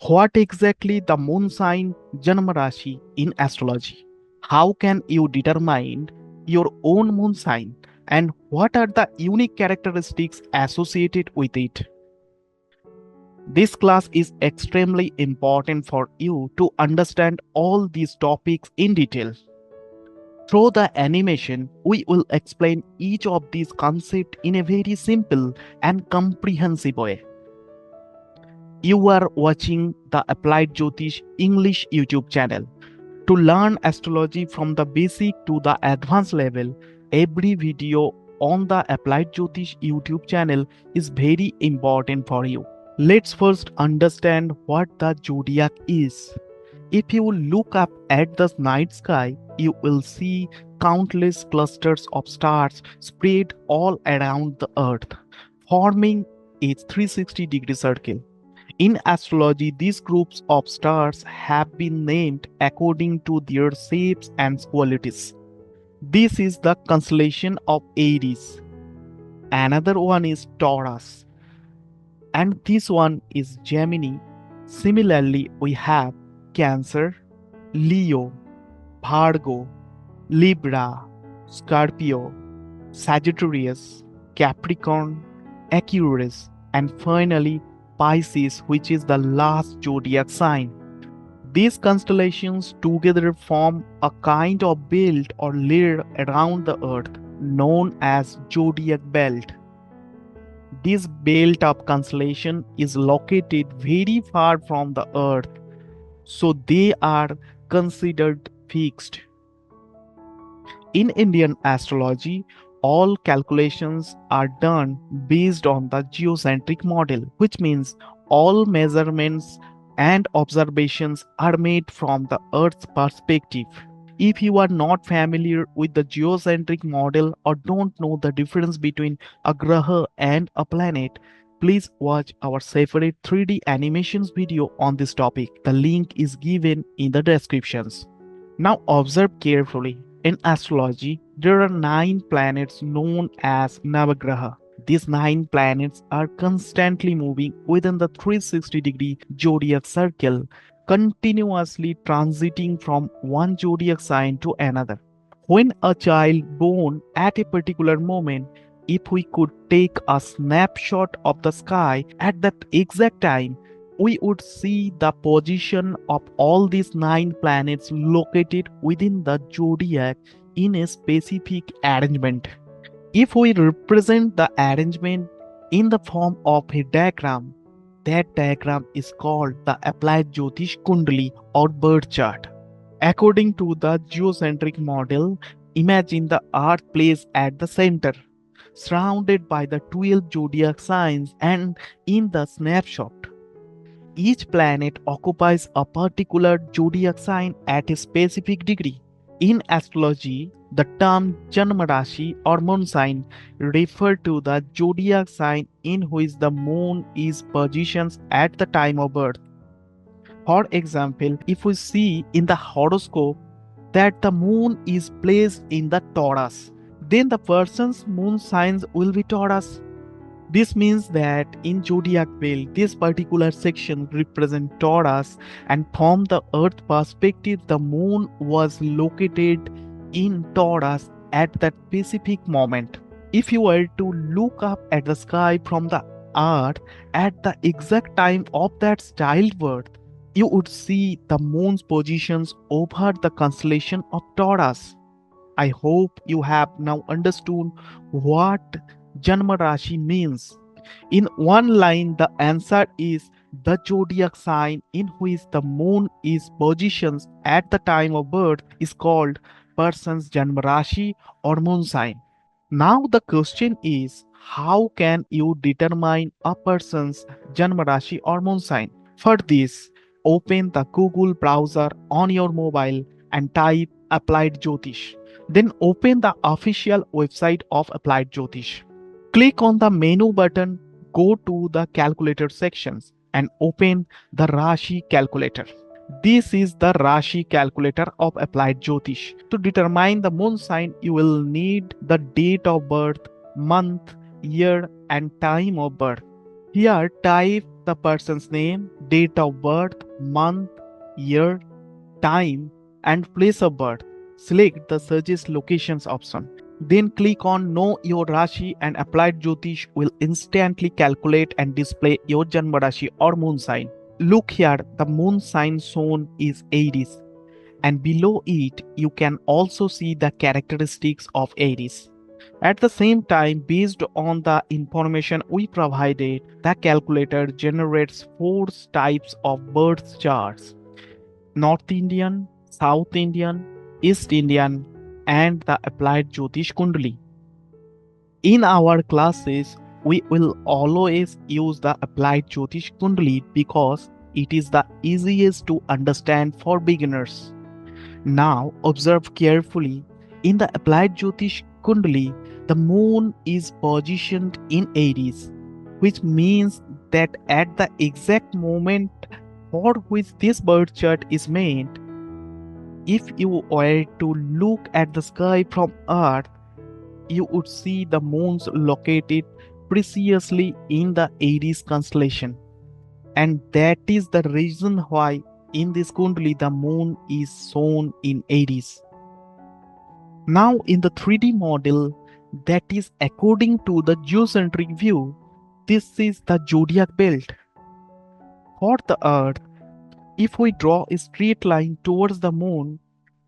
What exactly the moon sign Janmarashi in astrology? How can you determine your own moon sign? And what are the unique characteristics associated with it? This class is extremely important for you to understand all these topics in detail. Through the animation, we will explain each of these concepts in a very simple and comprehensive way. You are watching the Applied Jyotish English YouTube channel. To learn astrology from the basic to the advanced level, every video on the Applied Jyotish YouTube channel is very important for you. Let's first understand what the zodiac is. If you look up at the night sky, you will see countless clusters of stars spread all around the earth, forming a 360-degree circle. In astrology, these groups of stars have been named according to their shapes and qualities. This is the constellation of Aries. Another one is Taurus. And this one is Gemini. Similarly, we have Cancer, Leo, Virgo, Libra, Scorpio, Sagittarius, Capricorn, Aquarius, and finally Pisces, which is the last zodiac sign. These constellations together form a kind of belt or layer around the earth known as zodiac belt. This belt of constellation is located very far from the earth, so they are considered fixed. In Indian astrology, all calculations are done based on the geocentric model, which means all measurements and observations are made from the Earth's perspective. If you are not familiar with the geocentric model or don't know the difference between a graha and a planet, please watch our separate 3D animations video on this topic. The link is given in the descriptions. Now observe carefully. In astrology, there are 9 planets known as Navagraha. These 9 planets are constantly moving within the 360-degree zodiac circle, continuously transiting from one zodiac sign to another. When a child born at a particular moment, if we could take a snapshot of the sky at that exact time, we would see the position of all these 9 planets located within the zodiac in a specific arrangement. If we represent the arrangement in the form of a diagram, that diagram is called the AppliedJyotish Kundali or birth chart. According to the geocentric model, imagine the earth placed at the center, surrounded by the 12 zodiac signs, and in the snapshot, each planet occupies a particular zodiac sign at a specific degree. In astrology, the term Janmarashi or moon sign refer to the zodiac sign in which the moon is positioned at the time of birth. For example, if we see in the horoscope that the moon is placed in the Taurus, then the person's moon signs will be Taurus. This means that in zodiac belt, this particular section represents Taurus, and from the earth perspective, the moon was located in Taurus at that specific moment. If you were to look up at the sky from the earth at the exact time of that childbirth, you would see the moon's positions over the constellation of Taurus. I hope you have now understood what Janmarashi means. In one line, the answer is the zodiac sign in which the moon is positioned at the time of birth is called person's Janmarashi or moon sign. Now the question is, how can you determine a person's Janmarashi or moon sign? For this, open the Google browser on your mobile and type Applied Jyotish. Then open the official website of Applied Jyotish. Click on the menu button, go to the calculator sections and open the Rashi calculator. This is the Rashi calculator of Applied Jyotish. To determine the moon sign, you will need the date of birth, month, year and time of birth. Here type the person's name, date of birth, month, year, time, and place of birth. Select the Suggest Locations option. Then click on Know Your Rashi and Applied Jyotish will instantly calculate and display your Janmarashi or moon sign. Look here, the moon sign shown is Aries, and below it you can also see the characteristics of Aries. At the same time, based on the information we provided, the calculator generates four types of birth charts: North Indian, South Indian, East Indian, and the Applied Jyotish Kundali. In our classes, we will always use the Applied Jyotish Kundali because it is the easiest to understand for beginners. Now observe carefully. In the Applied Jyotish Kundali, the moon is positioned in Aries, which means that at the exact moment for which this birth chart is made, if you were to look at the sky from Earth, you would see the moons located precisely in the Aries constellation. And that is the reason why in this Kundali the moon is shown in Aries. Now in the 3D model, that is according to the geocentric view, this is the zodiac belt. For the Earth, if we draw a straight line towards the moon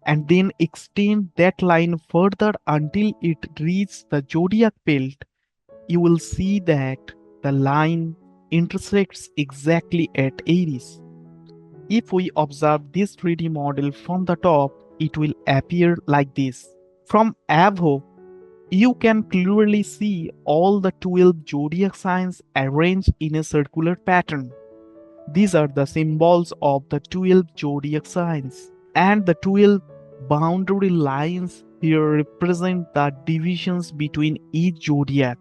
and then extend that line further until it reaches the zodiac belt, you will see that the line intersects exactly at Aries. If we observe this 3D model from the top, it will appear like this. From above, you can clearly see all the 12 zodiac signs arranged in a circular pattern. These are the symbols of the 12 zodiac signs, and the 12 boundary lines here represent the divisions between each zodiac.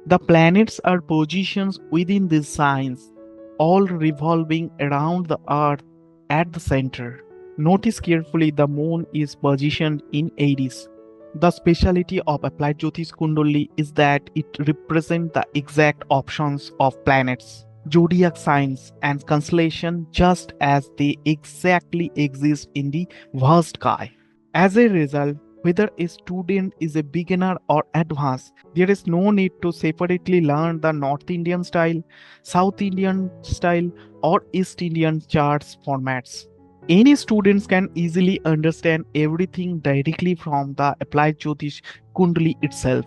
The planets are positions within these signs, all revolving around the Earth at the center. Notice carefully the moon is positioned in Aries. The speciality of Applied Jyotish Kundali is that it represents the exact options of planets, zodiac signs, and constellation just as they exactly exist in the vast sky. As a result, whether a student is a beginner or advanced, there is no need to separately learn the North Indian style, South Indian style, or East Indian charts formats. Any students can easily understand everything directly from the Applied Jyotish Kundali itself.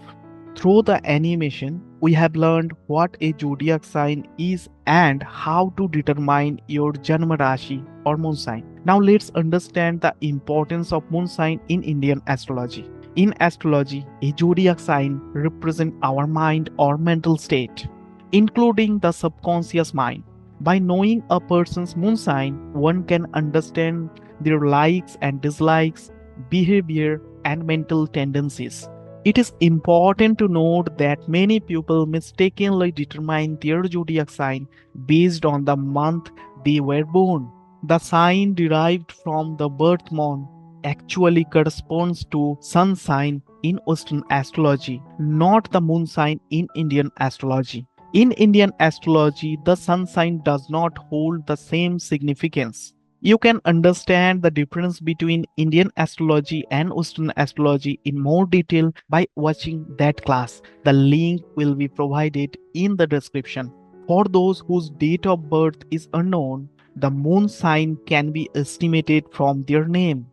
Through the animation, we have learned what a zodiac sign is and how to determine your Janmarashi or moon sign. Now let's understand the importance of moon sign in Indian astrology. In astrology, a zodiac sign represents our mind or mental state, including the subconscious mind. By knowing a person's moon sign, one can understand their likes and dislikes, behavior, and mental tendencies. It is important to note that many people mistakenly determine their zodiac sign based on the month they were born. The sign derived from the birth month actually corresponds to sun sign in Western astrology, not the moon sign in Indian astrology. In Indian astrology, the sun sign does not hold the same significance. You can understand the difference between Indian astrology and Western astrology in more detail by watching that class. The link will be provided in the description. For those whose date of birth is unknown, the moon sign can be estimated from their name,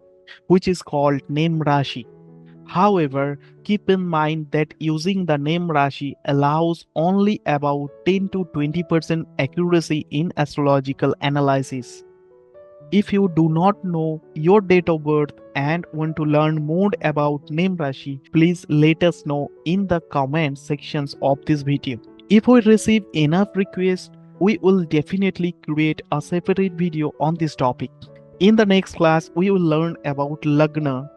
which is called name Rashi. However, keep in mind that using the name Rashi allows only about 10 to 20% accuracy in astrological analysis. If you do not know your date of birth and want to learn more about name Rashi, please let us know in the comment sections of this video. If we receive enough requests, we will definitely create a separate video on this topic. In the next class, we will learn about Lagna.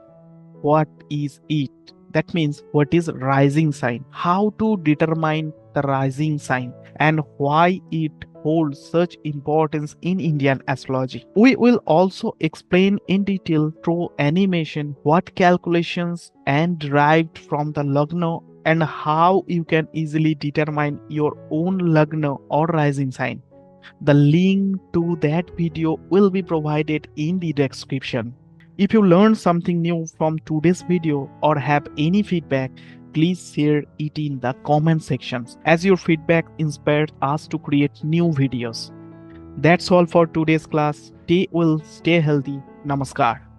What is it? That means what is rising sign, how to determine the rising sign, and why it holds such importance in Indian astrology. We will also explain in detail through animation what calculations and derived from the Lagna and how you can easily determine your own Lagna or rising sign. The link to that video will be provided in the description. If you learned something new from today's video or have any feedback, please share it in the comment sections as your feedback inspires us to create new videos. That's all for today's class. Stay well, stay healthy. Namaskar.